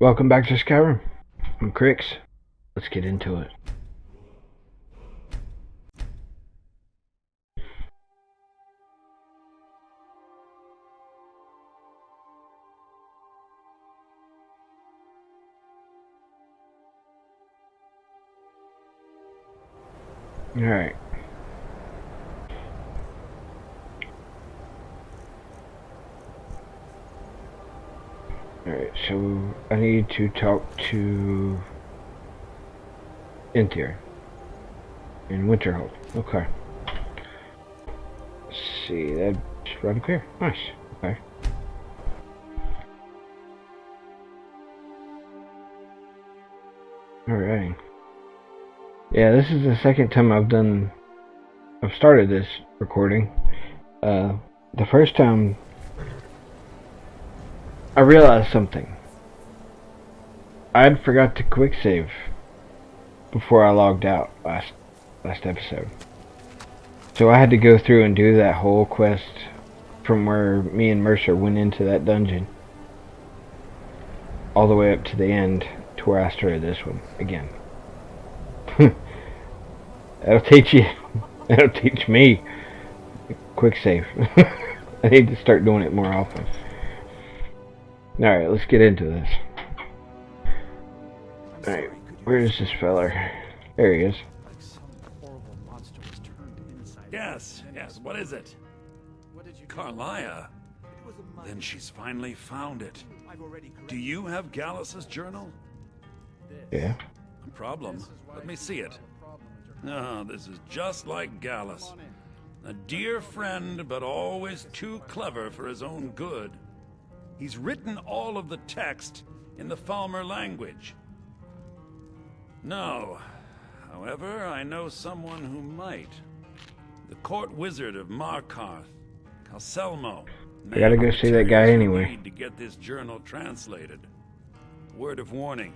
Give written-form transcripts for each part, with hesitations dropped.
Welcome back to Skyrim. I'm Crix. Let's get into it. Alright. Alright, so I need to talk to Inthir in Winterhold. Okay. Let's see, that's right up here. Nice. Okay. Alright. Yeah, this is the second time I've started this recording. The first time I realized something. I'd forgot to quick save before I logged out last episode. So I had to go through and do that whole quest from where me and Mercer went into that dungeon all the way up to the end to where I started this one again. That'll teach you. That'll teach me quick save. I need to start doing it more often. Alright, let's get into this. Alright, where is this feller? There he is. Yes, what is it? Carlia? Then she's finally found it. Do you have Gallus's journal? Yeah. No problem. Let me see it. No, this is just like Gallus. A dear friend, but always too clever for his own good. He's written all of the text in the Falmer language. No. However, I know someone who might. The court wizard of Markarth, Calselmo. I gotta go see that guy anyway. Need to get this journal translated. Word of warning.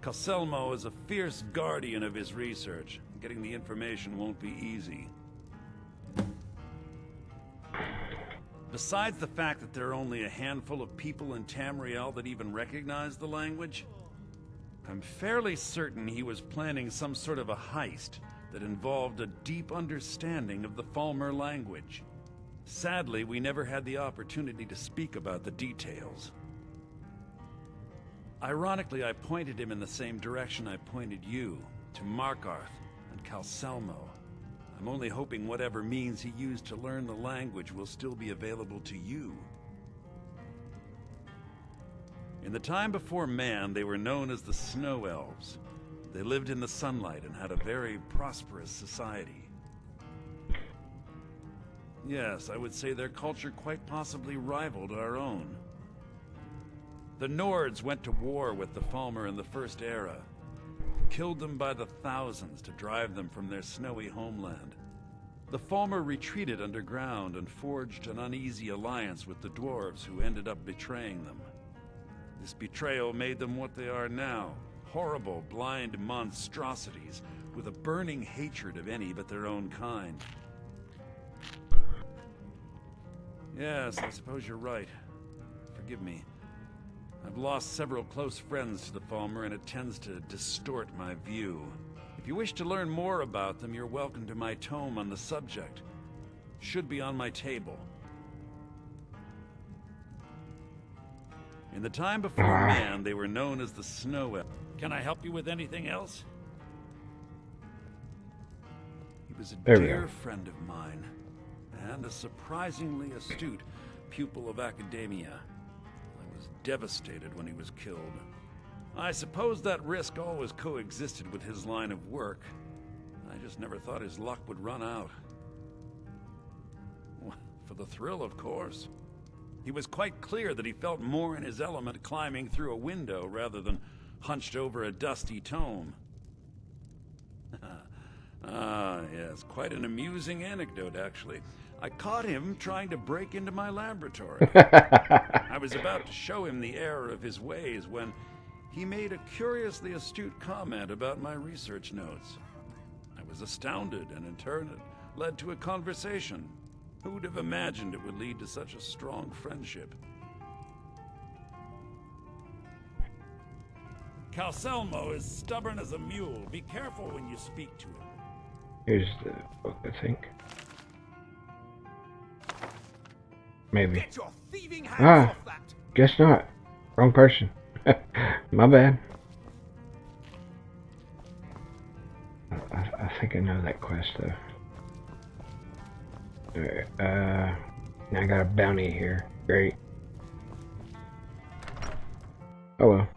Calselmo is a fierce guardian of his research. Getting the information won't be easy. Besides the fact that there are only a handful of people in Tamriel that even recognize the language, I'm fairly certain he was planning some sort of a heist that involved a deep understanding of the Falmer language. Sadly, we never had the opportunity to speak about the details. Ironically, I pointed him in the same direction I pointed you, to Markarth and Calselmo. I'm only hoping whatever means he used to learn the language will still be available to you. In the time before man, they were known as the Snow Elves. They lived in the sunlight and had a very prosperous society. Yes, I would say their culture quite possibly rivaled our own. The Nords went to war with the Falmer in the First Era, killed them by the thousands to drive them from their snowy homeland. The Falmer retreated underground and forged an uneasy alliance with the dwarves who ended up betraying them. This betrayal made them what they are now, horrible, blind monstrosities with a burning hatred of any but their own kind. Yes, I suppose you're right. Forgive me. I've lost several close friends to the Falmer, and it tends to distort my view. If you wish to learn more about them, you're welcome to my tome on the subject. Should be on my table. In the time before man, they were known as the Snow Elves. Can I help you with anything else? He was a dear friend of mine, and a surprisingly astute pupil of academia. I was devastated when he was killed. I suppose that risk always coexisted with his line of work. I just never thought his luck would run out. For the thrill, of course. He was quite clear that he felt more in his element climbing through a window rather than hunched over a dusty tome. Yes, quite an amusing anecdote, actually. I caught him trying to break into my laboratory. I was about to show him the error of his ways when he made a curiously astute comment about my research notes. I was astounded, and in turn it led to a conversation. Who'd have imagined it would lead to such a strong friendship? Calcelmo is stubborn as a mule. Be careful when you speak to him. Here's the book, I think. Maybe. Get your thieving hands Ah, off that! guess not. Wrong person. My bad. I think I know that quest though. Alright, now I got a bounty here. Great. Oh well.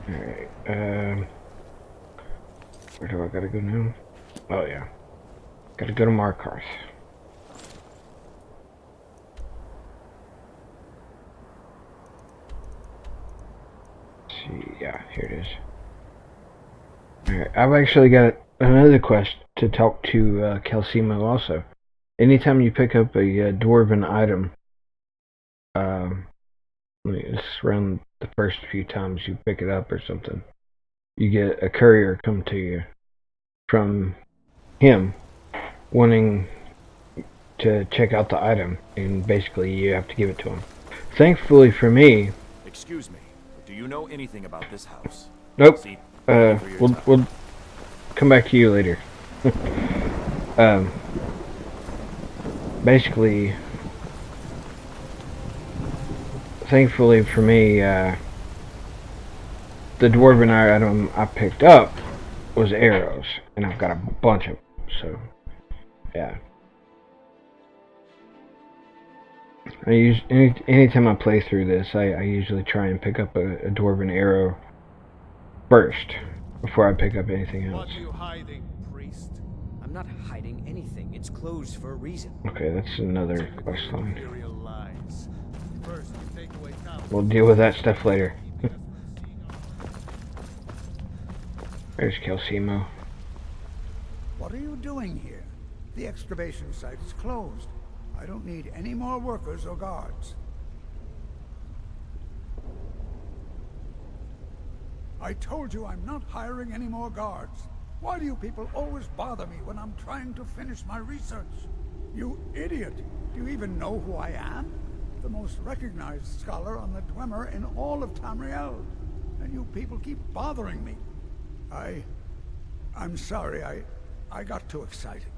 Alright, where do I gotta go now? Oh yeah. Gotta go to Markarth. See, yeah, here it is. Alright, I've actually got another quest to talk to Calcelmo also. Anytime you pick up a dwarven item, it's around the first few times you pick it up or something, you get a courier come to you from him wanting to check out the item, and basically you have to give it to him. Thankfully for me, Excuse me, do you know anything about this house? nope. See, We'll come back to you later. Basically, thankfully for me, the dwarven item I picked up was arrows, and I've got a bunch of them, so yeah. I use anytime I play through this, I usually try and pick up a dwarven arrow first before I pick up anything else. What are you hiding, priest? I'm not hiding anything. It's closed for a reason. Okay, that's another quest line. Imperial lies. First, you take away town. We'll deal with that stuff later. There's Calcelmo. What are you doing here? The excavation site is closed. I don't need any more workers or guards. I told you I'm not hiring any more guards. Why do you people always bother me when I'm trying to finish my research? You idiot! Do you even know who I am? The most recognized scholar on the Dwemer in all of Tamriel. And you people keep bothering me. I'm sorry, I got too excited.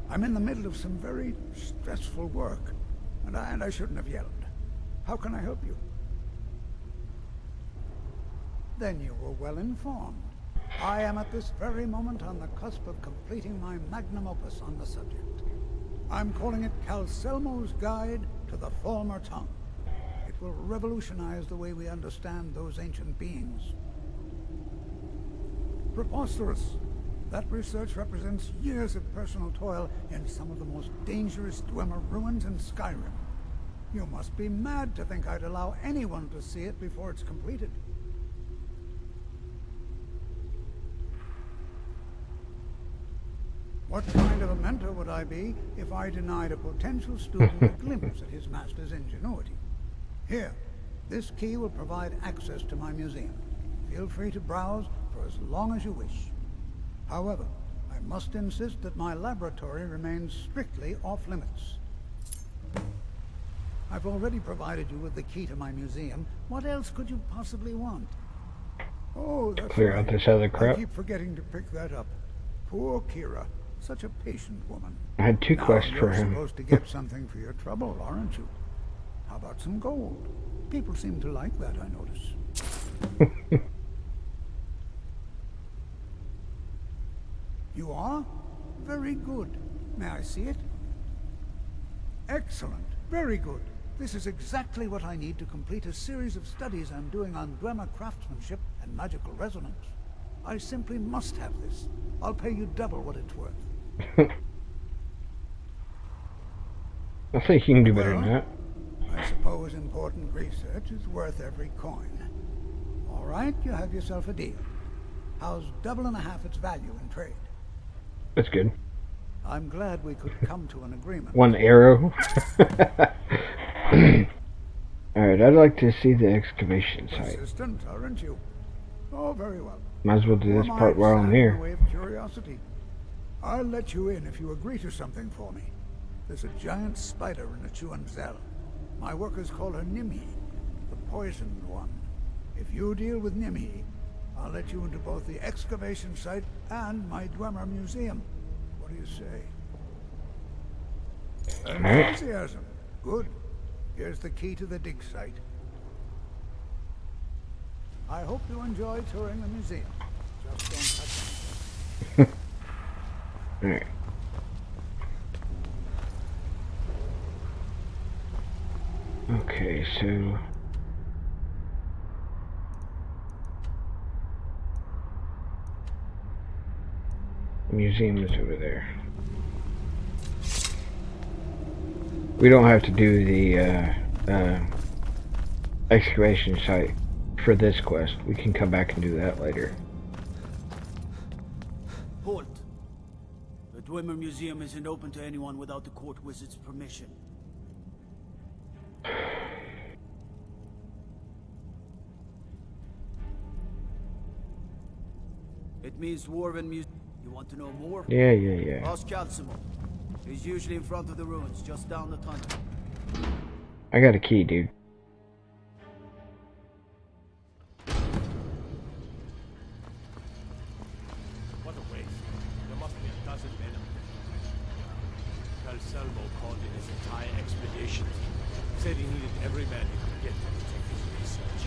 I'm in the middle of some very stressful work, and I shouldn't have yelled. How can I help you? Then you were well informed. I am at this very moment on the cusp of completing my magnum opus on the subject. I'm calling it Calcelmo's Guide to the Former Tongue. It will revolutionize the way we understand those ancient beings. Preposterous! That research represents years of personal toil in some of the most dangerous Dwemer ruins in Skyrim. You must be mad to think I'd allow anyone to see it before it's completed. What kind of a mentor would I be if I denied a potential student a glimpse at his master's ingenuity? Here, this key will provide access to my museum. Feel free to browse for as long as you wish. However, I must insist that my laboratory remains strictly off-limits. I've already provided you with the key to my museum. What else could you possibly want? Oh, that's Clear out this other I crap. keep forgetting to pick that up. Poor Kira. Such a patient woman. I had two Now, quests for you're him. supposed to get something for your trouble, aren't you? How about some gold? People seem to like that, I notice. You are? Very good. May I see it? Excellent. Very good. This is exactly what I need to complete a series of studies I'm doing on Dwemer craftsmanship and magical resonance. I simply must have this. I'll pay you double what it's worth. I think you can do better than that. I suppose important research is worth every coin. All right, you have yourself a deal. How's double and a half its value in trade? That's good. I'm glad we could come to an agreement. One arrow. Alright, I'd like to see the excavation site. Persistent, aren't you? Oh, very well. Might as well do this Or part my while I'm sad here. way of curiosity. I'll let you in if you agree to something for me. There's a giant spider in the Chuanzel. My workers call her Nimhi, the poisoned one. If you deal with Nimhi, I'll let you into both the excavation site and my Dwemer museum. What do you say? Enthusiasm. Good. Here's the key to the dig site. I hope you enjoy touring the museum. Just don't touch anything. Alright. Okay, so the museum is over there. We don't have to do the excavation site for this quest. We can come back and do that later. Halt. The Dwemer Museum isn't open to anyone without the court wizard's permission. It means Dwarven Museum. You want to know more? Yeah. Ask Calcimo. He's usually in front of the ruins, just down the tunnel. I got a key, dude. What a waste. There must be a dozen men up there. Calcelmo called in his entire expedition. Said he needed every man he could get to take his research.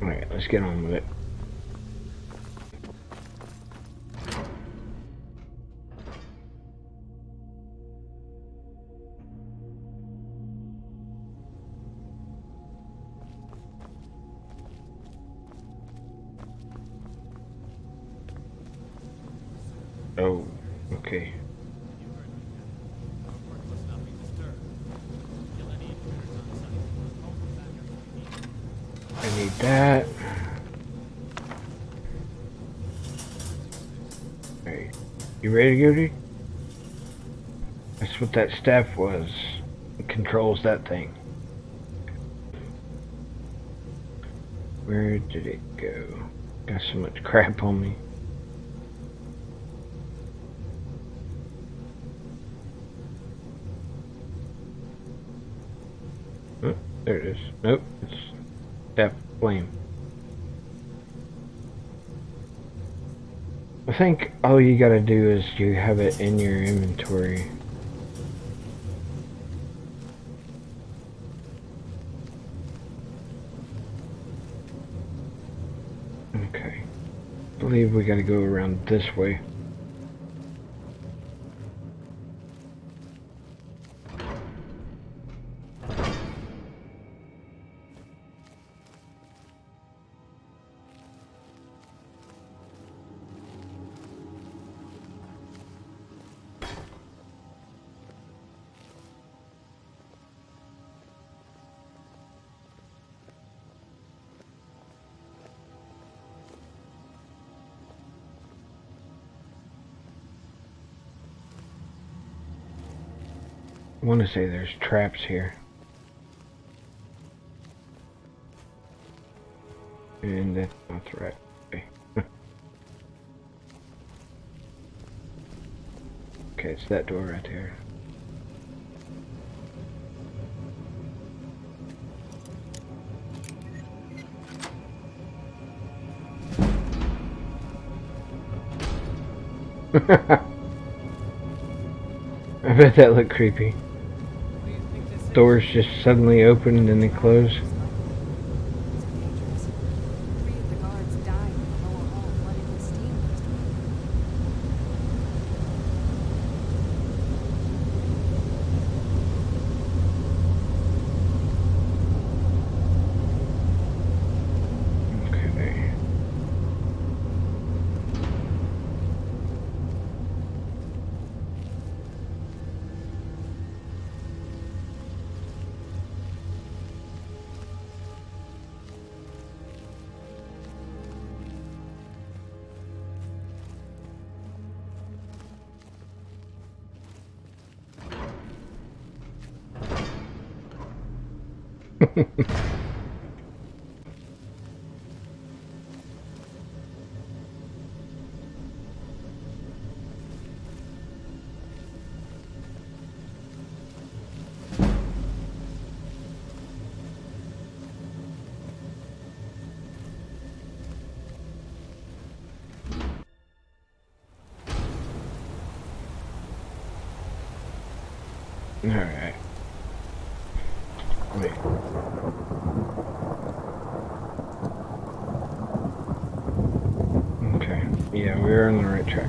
Alright, let's get on with it. Oh, okay. I need that. Alright, you ready, Goody? That's what that staff was. It controls that thing. Where did it go? Got so much crap on me. Oh, there it is. Nope, it's that flame. I think all you gotta do is you have it in your inventory. Okay. I believe we gotta go around this way. I want to say there's traps here. And that's not the right way. Okay, it's that door right there. I bet that looked creepy. Doors just suddenly opened and then closed. Alright. Wait. Okay. Yeah, we're on the right track.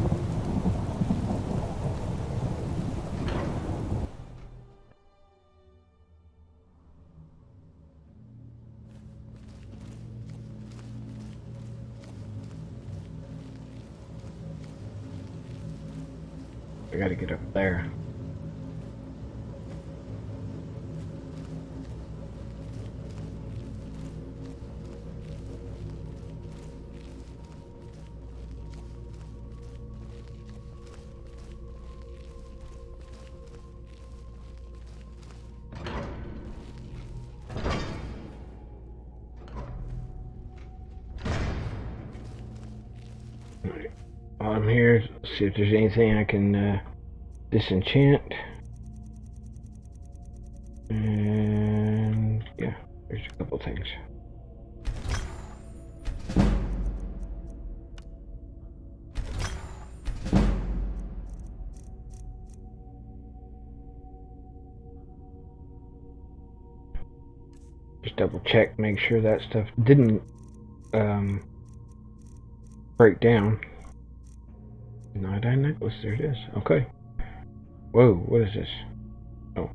I gotta get up there. While I'm here, see if there's anything I can disenchant. And yeah, there's a couple things. Just double check, make sure that stuff didn't break down. Iodine necklace, there it is. Okay. Whoa, what is this? Oh.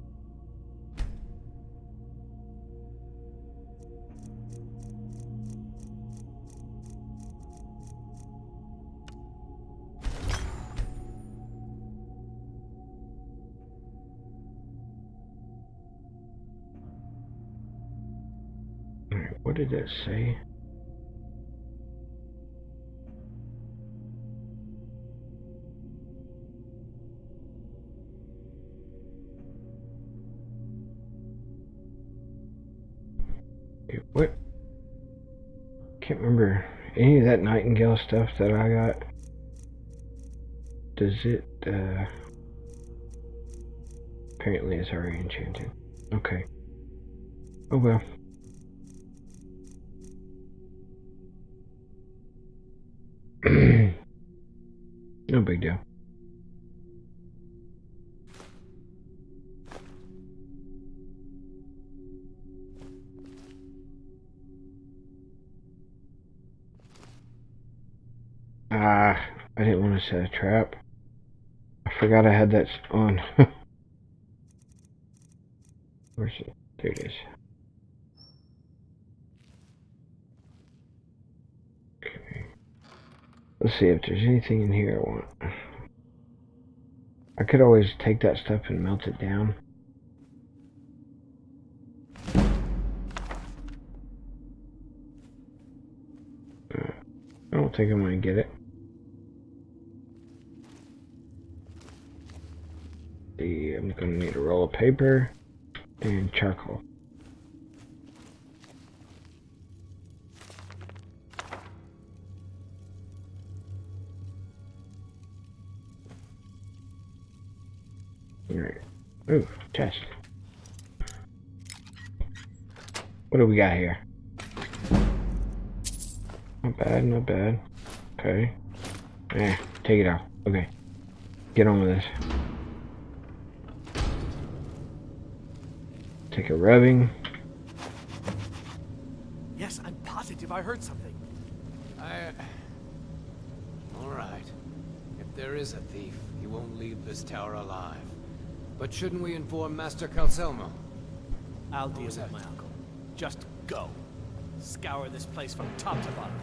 Alright, what did that say? What? Can't remember any of that Nightingale stuff that I got. Does it, apparently it's already enchanted. Okay. Oh well. No big deal. I didn't want to set a trap. I forgot I had that on. Where's it? There it is. Okay. Let's see if there's anything in here I want. I could always take that stuff and melt it down. I don't think I'm going to get it. I'm going to need a roll of paper and charcoal. Alright. Ooh, chest. What do we got here? Not bad, not bad. Okay. Take it out. Okay. Get on with this. Take a rubbing. Yes, I'm positive I heard something. Alright. If there is a thief, he won't leave this tower alive. But shouldn't we inform Master Calcelmo? I'll deal with my uncle. Just go. Scour this place from top to bottom.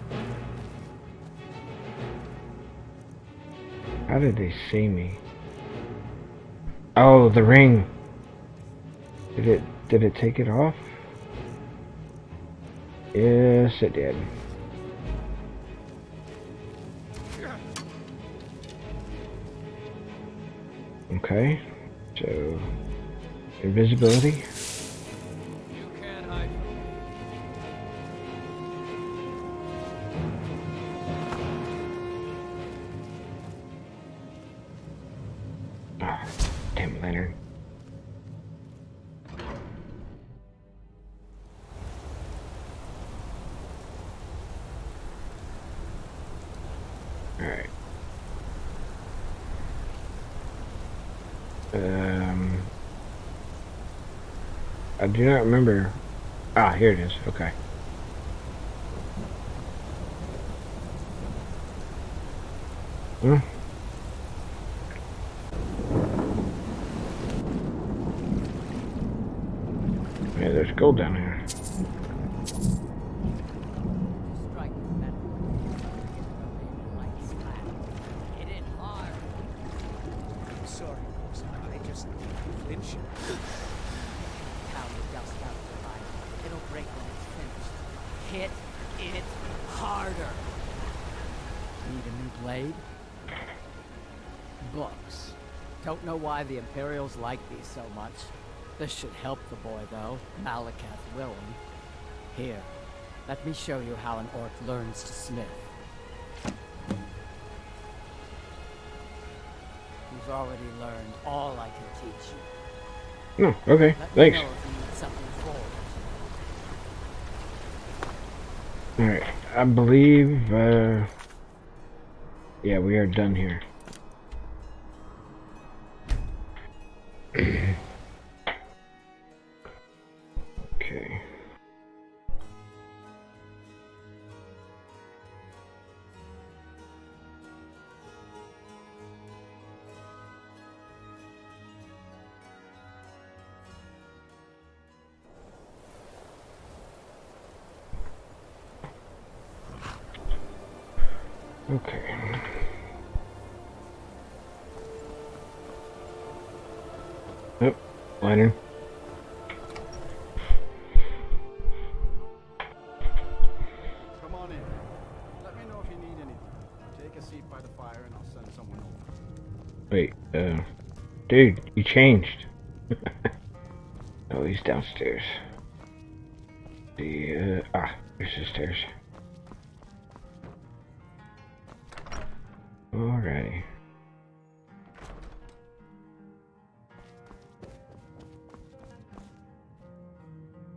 How did they see me? Oh, the ring. Did it take it off? Yes, it did. Okay. So, invisibility. You can't hide Damn, Leonard. Alright. I do not remember. Ah, here it is. Okay. Hmm. Yeah, there's gold down here. Strike the metal. Like slap. Hit it hard. Sorry, boss. I just flinch. Pound the dust out of the line. It'll break when it's finished. Hit it harder. Need a new blade? Books. Don't know why the Imperials like these so much. This should help the boy, though. Malakath willing. Here, let me show you how an orc learns to smith. You've already learned all I can teach you. Oh, okay. Let Thanks. me know if you need something forged. Alright. I believe, yeah, we are done here. Okay. Okay. Yep, lantern. Come on in. Let me know if you need anything. Take a seat by the fire and I'll send someone over. Wait, dude, you changed. Oh, he's downstairs. There's the stairs. Alrighty.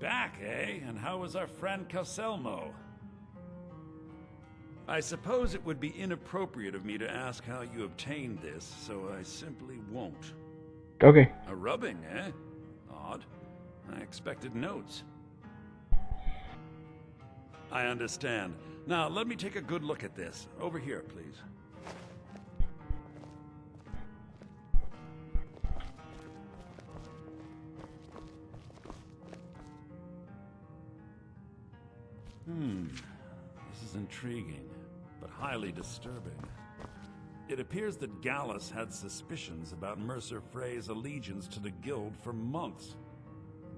Back, eh? And how was our friend Caselmo? I suppose it would be inappropriate of me to ask how you obtained this, so I simply won't. Okay. A rubbing, eh? Odd. I expected notes. I understand. Now, let me take a good look at this. Over here, please. This is intriguing, but highly disturbing. It appears that Gallus had suspicions about Mercer Frey's allegiance to the Guild for months.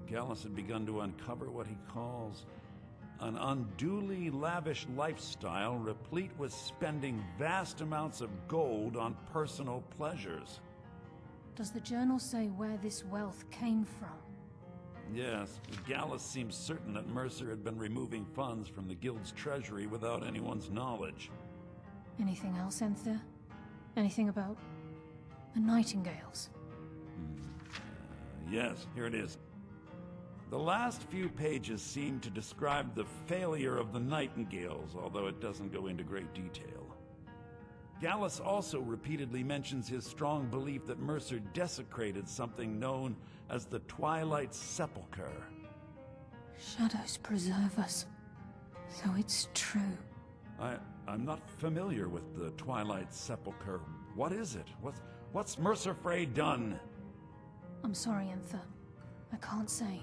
Gallus had begun to uncover what he calls an unduly lavish lifestyle replete with spending vast amounts of gold on personal pleasures. Does the journal say where this wealth came from? Yes, Gallus seems certain that Mercer had been removing funds from the Guild's treasury without anyone's knowledge. Anything else, Enther? Anything about the Nightingales? Yes, here it is. The last few pages seem to describe the failure of the Nightingales, although it doesn't go into great detail. Gallus also repeatedly mentions his strong belief that Mercer desecrated something known as the Twilight Sepulchre. Shadows preserve us. So it's true. I'm not familiar with the Twilight Sepulchre. What is it? What's Mercer Frey done? I'm sorry, Enther. I can't say.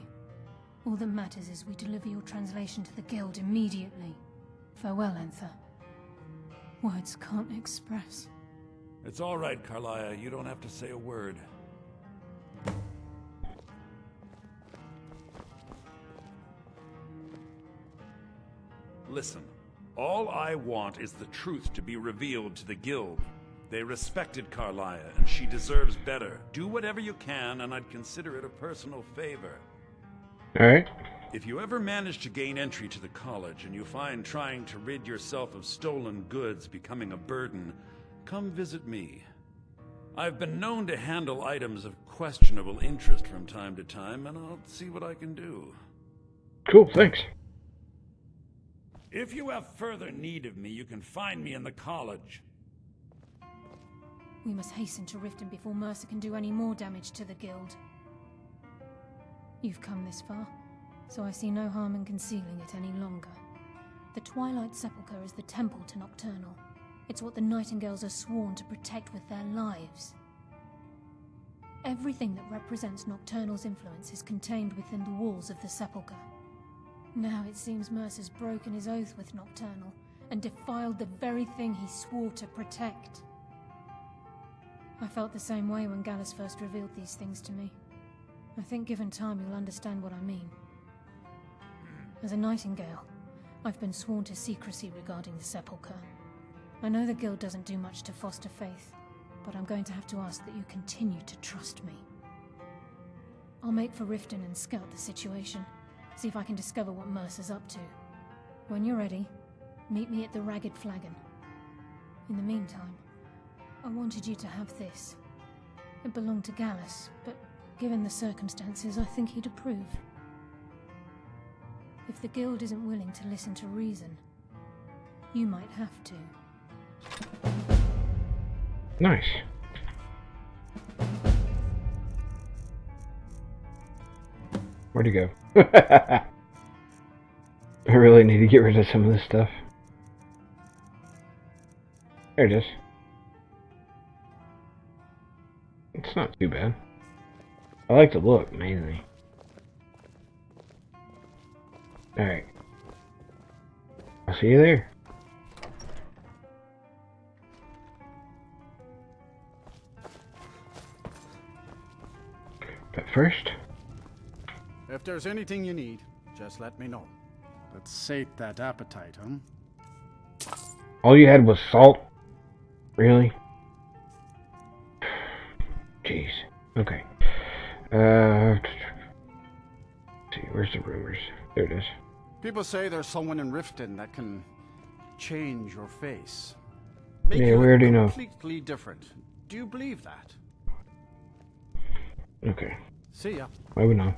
All that matters is we deliver your translation to the Guild immediately. Farewell, Enther. Words can't express. It's all right, Carlia. You don't have to say a word. Listen, all I want is the truth to be revealed to the Guild. They respected Carlia, and she deserves better. Do whatever you can, and I'd consider it a personal favor. Alright. If you ever manage to gain entry to the college, and you find trying to rid yourself of stolen goods becoming a burden, come visit me. I've been known to handle items of questionable interest from time to time, and I'll see what I can do. Cool, thanks. If you have further need of me, you can find me in the college. We must hasten to Riften before Mercer can do any more damage to the guild. You've come this far, so I see no harm in concealing it any longer. The Twilight Sepulchre is the temple to Nocturnal. It's what the Nightingales are sworn to protect with their lives. Everything that represents Nocturnal's influence is contained within the walls of the Sepulchre. Now it seems Mercer's broken his oath with Nocturnal and defiled the very thing he swore to protect. I felt the same way when Gallus first revealed these things to me. I think given time you'll understand what I mean. As a Nightingale, I've been sworn to secrecy regarding the Sepulchre. I know the Guild doesn't do much to foster faith, but I'm going to have to ask that you continue to trust me. I'll make for Riften and scout the situation, see if I can discover what Mercer's up to. When you're ready, meet me at the Ragged Flagon. In the meantime, I wanted you to have this. It belonged to Gallus, but given the circumstances, I think he'd approve. If the Guild isn't willing to listen to reason, you might have to. Nice. Where'd he go? I really need to get rid of some of this stuff. There it is. It's not too bad. I like the look, mainly. Alright. I'll see you there. But first... If there's anything you need, just let me know. Let's sate that appetite, huh? all you had was salt? Really? Jeez. Okay. Let's see, where's the rumors? There it is. People say there's someone in Riften that can change your face. Yeah, we already know. Completely different. Do you believe that? Okay. See ya. I would know.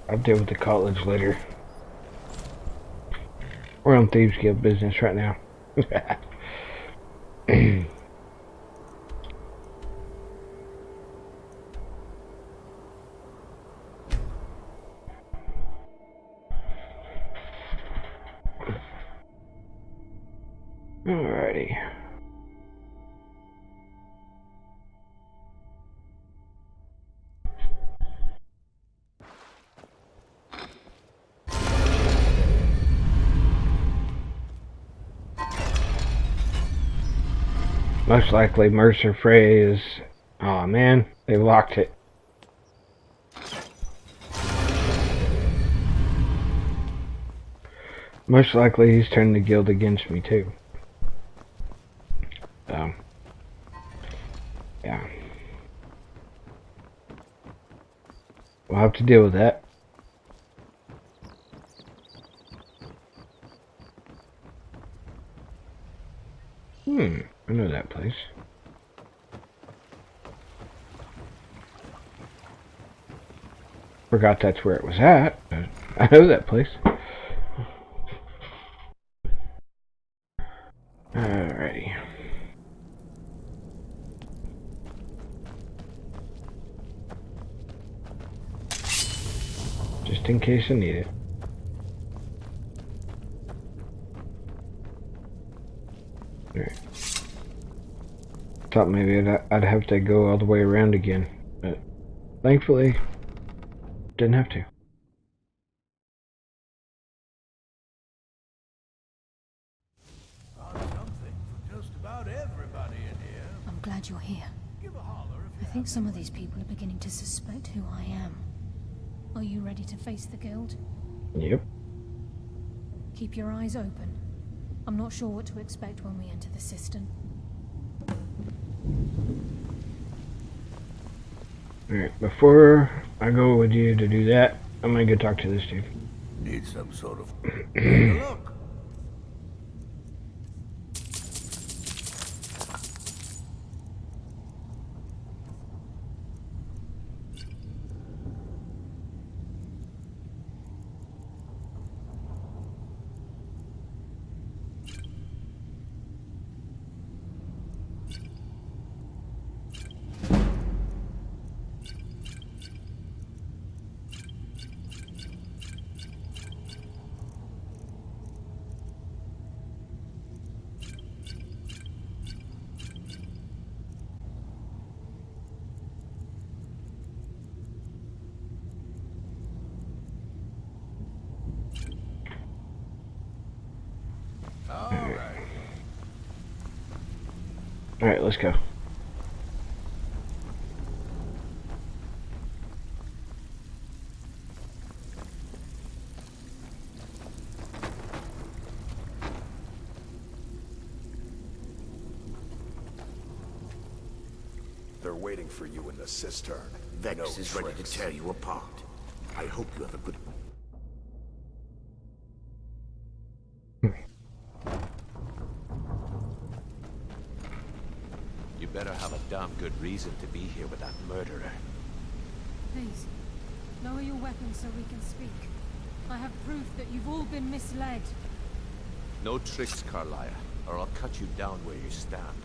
I'll deal with the college later. We're on Thieves Guild business right now. Alrighty. Most likely Mercer Frey is... Aw, man, they locked it. Most likely he's turned the guild against me too. So, yeah. We'll have to deal with that. I know that place. Forgot that's where it was at, but I know that place. Alrighty. Just in case I need it. Alright. Thought maybe I'd have to go all the way around again, but thankfully didn't have to. Found something for just about everybody in here. I'm glad you're here. Give a holler if I think some of these people are beginning to suspect who I am. Are you ready to face the guild? Yep. Keep your eyes open. I'm not sure what to expect when we enter the cistern. Alright, before I go with you to do that, I'm gonna go talk to this dude. Need some sort of... Look! Alright, let's go. They're waiting for you in the cistern. Vex is ready to tear you apart. I hope you have a good... You better have a damn good reason to be here with that murderer. Please, lower your weapons so we can speak. I have proof that you've all been misled. No tricks, Carlia, or I'll cut you down where you stand.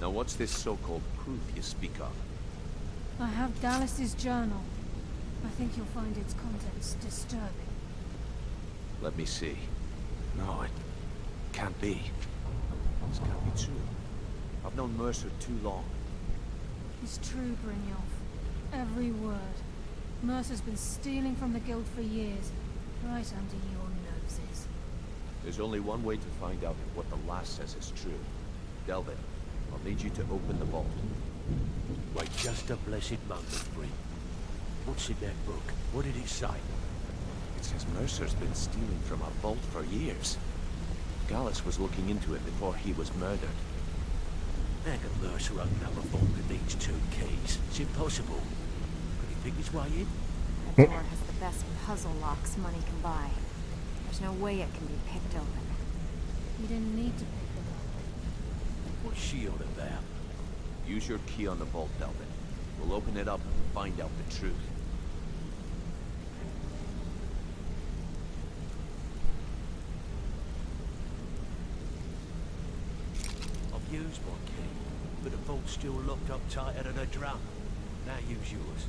Now what's this so-called proof you speak of? I have Dallas's journal. I think you'll find its contents disturbing. Let me see. No, it can't be. This can't be true. I've known Mercer too long. It's true, Brynjolf. Every word. Mercer's been stealing from the guild for years, right under your noses. There's only one way to find out if what the lass says is true. Delvin, I'll need you to open the vault. Wait just a blessed moment, Bryn. What's in that book? What did it say? It says Mercer's been stealing from a vault for years. Gallus was looking into it before he was murdered. How can Mercer open up a vault with these 2 keys? It's impossible. Could he pick his way in? That door has the best puzzle locks money can buy. There's no way it can be picked open. You didn't need to pick them up. What's she on about? Use your key on the vault, Delvin. We'll open it up and find out the truth. I've used my key, but the vault's still locked up tighter than a drum. Now use yours.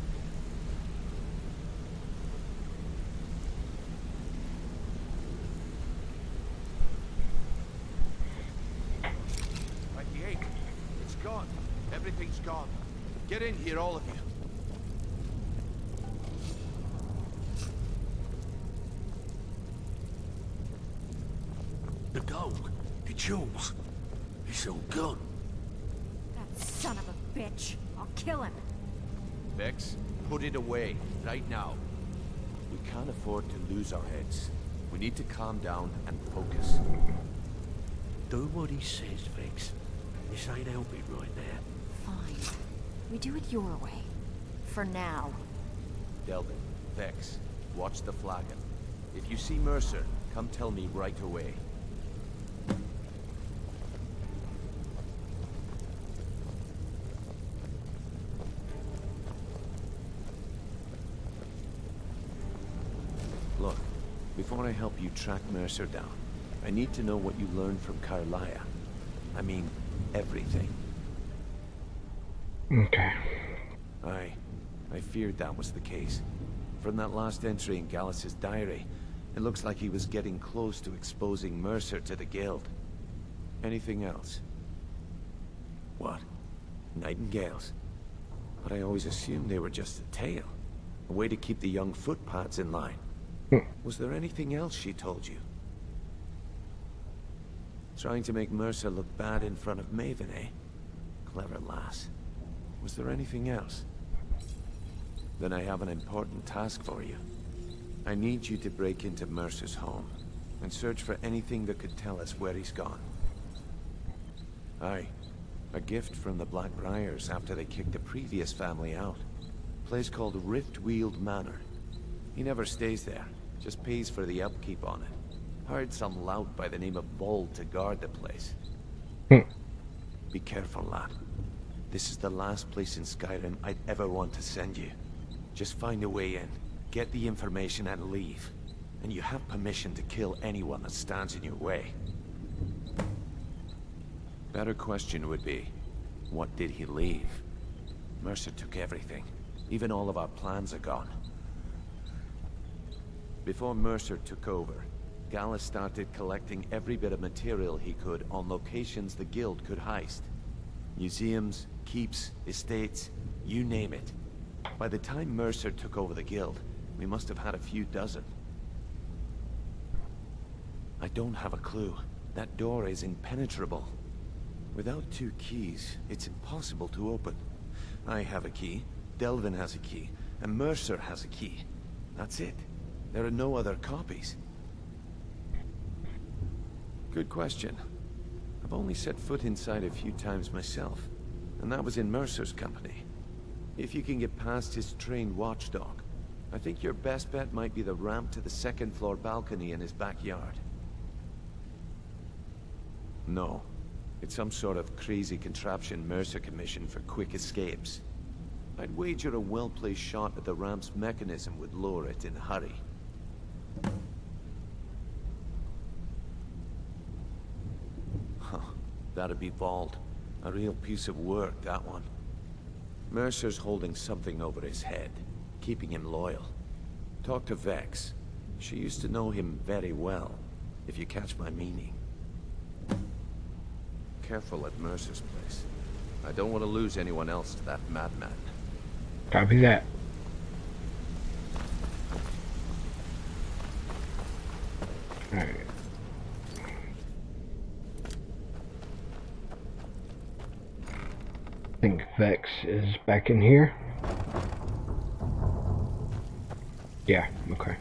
Right, the 8. It's gone. Everything's gone. Get in here, all of you. The gold, the jewels, it's all gone. That son of a bitch. I'll kill him. Vex, put it away, right now. We can't afford to lose our heads. We need to calm down and focus. Do what he says, Vex. This ain't helping right now. Fine. We do it your way. For now. Delvin, Vex, watch the flagon. If you see Mercer, come tell me right away. Look, before I help you track Mercer down, I need to know what you learned from Carlia. I mean, everything. Okay. I feared that was the case. From that last entry in Gallus's diary, it looks like he was getting close to exposing Mercer to the guild. Anything else? What? Nightingales? But I always assumed they were just a tale. A way to keep the young footpads in line. Was there anything else she told you? Trying to make Mercer look bad in front of Maven, eh? Clever lass. Was there anything else? Then I have an important task for you. I need you to break into Mercer's home and search for anything that could tell us where he's gone. Aye. A gift from the Blackbriars after they kicked the previous family out. Place called Riftweald Manor. He never stays there, just pays for the upkeep on it. Hired some lout by the name of Vold to guard the place. Be careful, lad. This is the last place in Skyrim I'd ever want to send you. Just find a way in, get the information and leave. And you have permission to kill anyone that stands in your way. Better question would be, what did he leave? Mercer took everything. Even all of our plans are gone. Before Mercer took over, Gallus started collecting every bit of material he could on locations the guild could heist. Museums, keeps, estates, you name it. By the time Mercer took over the guild, we must have had a few dozen. I don't have a clue. That door is impenetrable. Without 2 keys, it's impossible to open. I have a key, Delvin has a key, and Mercer has a key. That's it. There are no other copies. Good question. I've only set foot inside a few times myself, and that was in Mercer's company. If you can get past his trained watchdog, I think your best bet might be the ramp to the 2nd floor balcony in his backyard. No. It's some sort of crazy contraption Mercer commissioned for quick escapes. I'd wager a well-placed shot at the ramp's mechanism would lower it in a hurry. Huh. That'd be Vold. A real piece of work, that one. Mercer's holding something over his head, keeping him loyal. Talk to Vex. She used to know him very well, if you catch my meaning. Careful at Mercer's place. I don't want to lose anyone else to that madman. Copy that. Alright. I think Vex is back in here. Yeah, okay.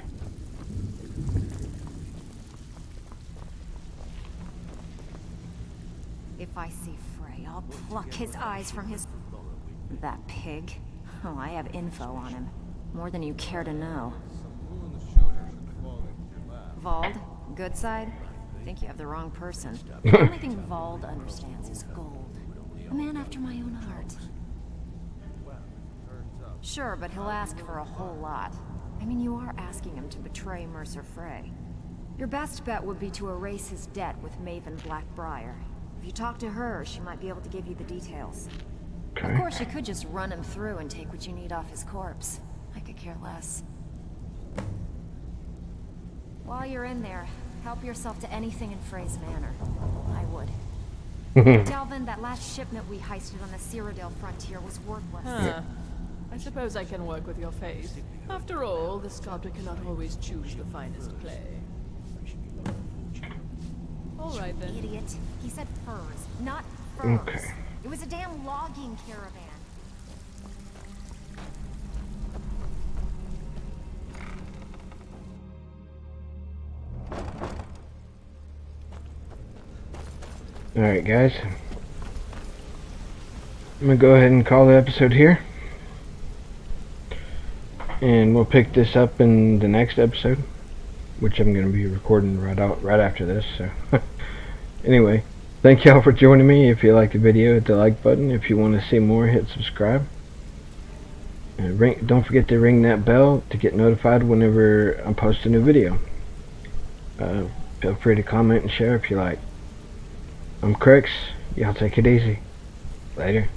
If I see Frey, I'll pluck his eyes from his... That pig? Oh, I have info on him. More than you care to know. Vold? Good side? I think you have the wrong person. The only thing Vold understands is gold. A man after my own heart. Sure, but he'll ask for a whole lot. I mean, you are asking him to betray Mercer Frey. Your best bet would be to erase his debt with Maven Blackbriar. If you talk to her, she might be able to give you the details. Okay. Of course, you could just run him through and take what you need off his corpse. I could care less. While you're in there, help yourself to anything in Frey's manor. I would. Delvin, that last shipment we heisted on the Cyrodiil frontier was worthless. Huh. I suppose I can work with your faith. After all, the sculptor cannot always choose the finest clay. All right then. Idiot. He said furs, not furs. Okay. It was a damn logging caravan. Alright guys, I'm going to go ahead and call the episode here, and we'll pick this up in the next episode, which I'm going to be recording right after this. So anyway, thank y'all for joining me. If you liked the video, hit the like button. If you want to see more, hit subscribe, and don't forget to ring that bell to get notified whenever I post a new video. Feel free to comment and share if you like. I'm Crix. Y'all take it easy. Later.